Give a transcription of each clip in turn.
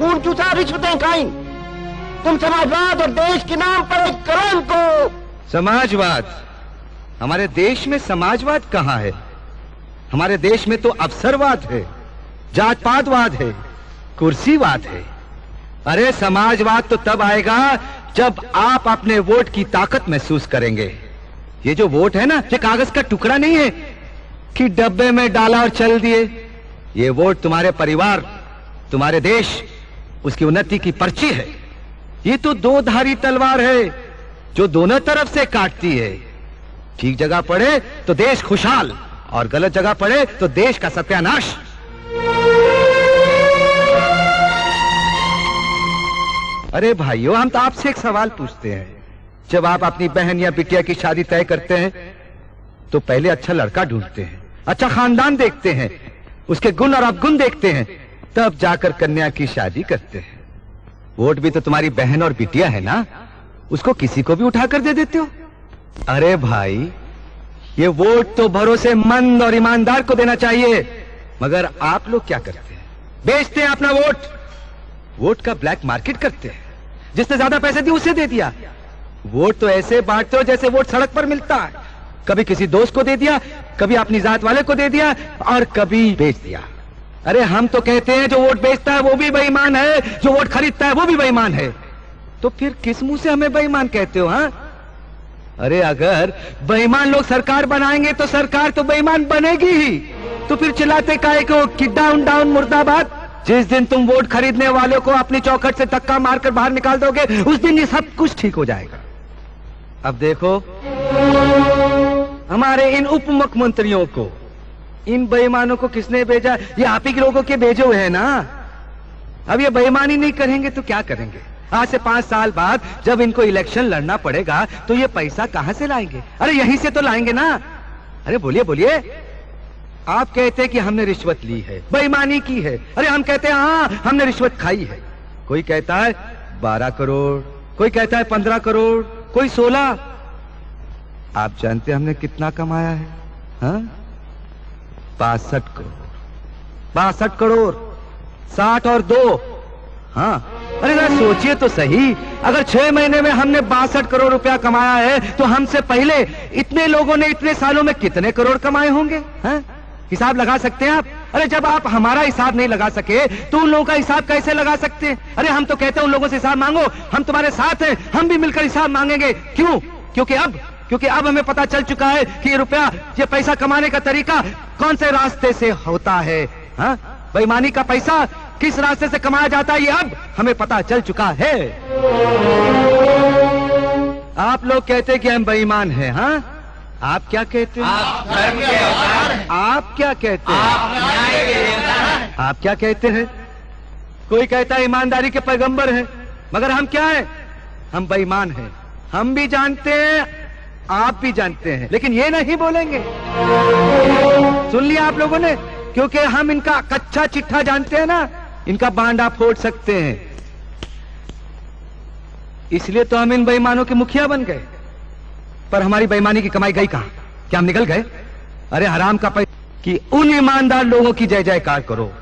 खून चूसा, रिश्वतें खाई। तुम समाजवाद और देश के नाम पर एक कलंक को। समाजवाद? हमारे देश में समाजवाद कहाँ है? हमारे देश में तो अवसरवाद है, जात पातवाद है, कुर्सीवाद है। अरे समाजवाद तो तब आएगा जब आप अपने वोट की ताकत महसूस करेंगे। ये जो वोट है ना, ये कागज का टुकड़ा नहीं है कि डब्बे में डाला और चल दिए। ये वोट तुम्हारे परिवार, तुम्हारे देश, उसकी उन्नति की पर्ची है। ये तो दो धारी तलवार है जो दोनों तरफ से काटती है। ठीक जगह पड़े तो देश खुशहाल, और गलत जगह पड़े तो देश का सत्यानाश। अरे भाइयों, हम तो आपसे एक सवाल पूछते हैं। जब आप अपनी बहन या बिटिया की शादी तय करते हैं तो पहले अच्छा लड़का ढूंढते हैं, अच्छा खानदान देखते हैं, उसके गुण और अवगुण देखते हैं, तब जाकर कन्या की शादी करते हैं। वोट भी तो तुम्हारी बहन और बिटिया है ना, उसको किसी को भी उठाकर दे देते हो। अरे भाई, ये वोट तो भरोसेमंद और ईमानदार को देना चाहिए। मगर आप लोग क्या करते हैं? बेचते हैं अपना वोट, वोट का ब्लैक मार्केट करते हैं। जिसने ज्यादा पैसे दिए उसे दे दिया। वोट तो ऐसे बांटते हो जैसे वोट सड़क पर मिलता है। कभी किसी दोस्त को दे दिया, कभी अपनी जात वाले को दे दिया, और कभी बेच दिया। अरे हम तो कहते हैं जो वोट बेचता है वो भी बेईमान है, जो वोट खरीदता है वो भी बेईमान है। तो फिर किस मुंह से हमें बेईमान कहते हो? हाँ, अरे अगर बेईमान लोग सरकार बनाएंगे तो सरकार तो बेईमान बनेगी ही। तो फिर चिल्लाते काहे को कि डाउन डाउन मुर्दाबाद? जिस दिन तुम वोट खरीदने वालों को अपनी चौखट से धक्का मारकर बाहर निकाल दोगे, उस दिन ये सब कुछ ठीक हो जाएगा। अब देखो, हमारे इन उप मुख्यमंत्रियों को, इन बेईमानों को किसने भेजा? ये आप ही के लोगों के भेजे हुए हैं ना। अब ये बेईमानी नहीं करेंगे तो क्या करेंगे? आज से 5 साल बाद जब इनको इलेक्शन लड़ना पड़ेगा तो ये पैसा कहां से लाएंगे? अरे यहीं से तो लाएंगे ना। अरे बोलिए बोलिए। आप कहते हैं कि हमने रिश्वत ली है, बेईमानी की है। अरे हम कहते हैं हाँ, हमने रिश्वत खाई है। कोई कहता है 12 करोड़, कोई कहता है 15 करोड़, कोई 16। आप जानते हैं हमने कितना कमाया है? हाँ, 62 करोड़। 62 करोड़, 60 और 2। हाँ, अरे जरा सोचिए तो सही, अगर 6 महीने में हमने 62 करोड़ रुपया कमाया है तो हमसे पहले इतने लोगों ने इतने सालों में कितने करोड़ कमाए होंगे? हाँ? हिसाब लगा सकते हैं आप? अरे जब आप हमारा हिसाब नहीं लगा सके तो उन लोगों का हिसाब कैसे लगा सकते हैं? अरे हम तो कहते हैं उन लोगों से हिसाब मांगो, हम तुम्हारे साथ हैं, हम भी मिलकर हिसाब मांगेंगे। क्यों? क्योंकि अब हमें पता चल चुका है कि ये रुपया, ये पैसा कमाने का तरीका कौन से रास्ते से होता है। हाँ? बेईमानी का पैसा किस रास्ते से कमाया जाता है, ये अब हमें पता चल चुका है। आप लोग कहते हैं कि हम बेईमान हैं। हाँ, आप क्या कहते हैं? आप क्या कहते हैं? आप क्या कहते हैं? कोई कहता है ईमानदारी के पैगंबर हैं, मगर हम क्या हैं? हम बेईमान हैं। हम भी जानते हैं, आप भी जानते हैं, लेकिन ये नहीं बोलेंगे। सुन लिया आप लोगों ने? क्योंकि हम इनका कच्चा चिट्ठा जानते हैं ना, इनका बांडा फोड़ सकते हैं। इसलिए तो हम इन बेईमानों के मुखिया बन गए। पर हमारी बेईमानी की कमाई गई कहां? क्या हम निकल गए? अरे हराम का पैसा कि उन ईमानदार लोगों की जय जयकार करो,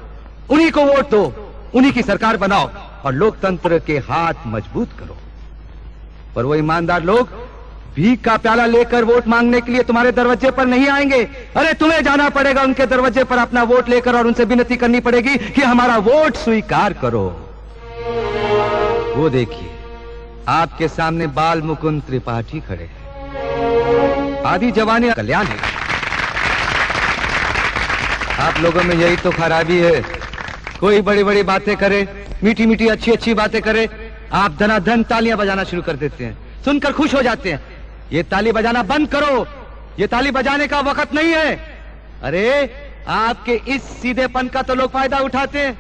उन्हीं को वोट दो, उन्हीं की सरकार बनाओ और लोकतंत्र के हाथ मजबूत करो। पर वो ईमानदार लोग भीख का प्याला लेकर वोट मांगने के लिए तुम्हारे दरवाजे पर नहीं आएंगे। अरे तुम्हें जाना पड़ेगा उनके दरवाजे पर अपना वोट लेकर, और उनसे विनती करनी पड़ेगी कि हमारा वोट स्वीकार करो। वो देखिए, आपके सामने बाल मुकुंद त्रिपाठी खड़े हैं। आदि जवानी कल्याण है। आप लोगों में यही तो खराबी है। कोई बड़ी बड़ी बातें करे, मीठी मीठी अच्छी अच्छी बातें करे, आप धनाधन तालियां बजाना शुरू कर देते हैं, सुनकर खुश हो जाते हैं। ये ताली बजाना बंद करो, ये ताली बजाने का वक्त नहीं है। अरे आपके इस सीधेपन का तो लोग फायदा उठाते हैं।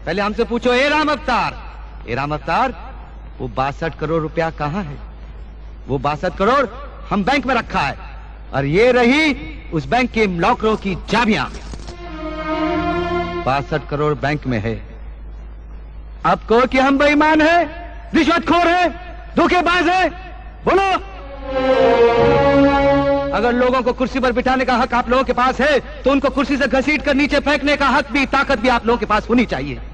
पहले हमसे पूछो, ए राम अवतार, वो 62 करोड़ रुपया कहां है? वो 62 करोड़ हम बैंक में रखा है, और ये रही उस बैंक के लॉकरों की चाबियां। 62 करोड़ बैंक में है। अब कहो कि हम बेईमान हैं, रिश्वतखोर हैं, धोखेबाज हैं, बोलो। अगर लोगों को कुर्सी पर बिठाने का हक आप लोगों के पास है तो उनको कुर्सी से घसीट कर नीचे फेंकने का हक भी, ताकत भी आप लोगों के पास होनी चाहिए।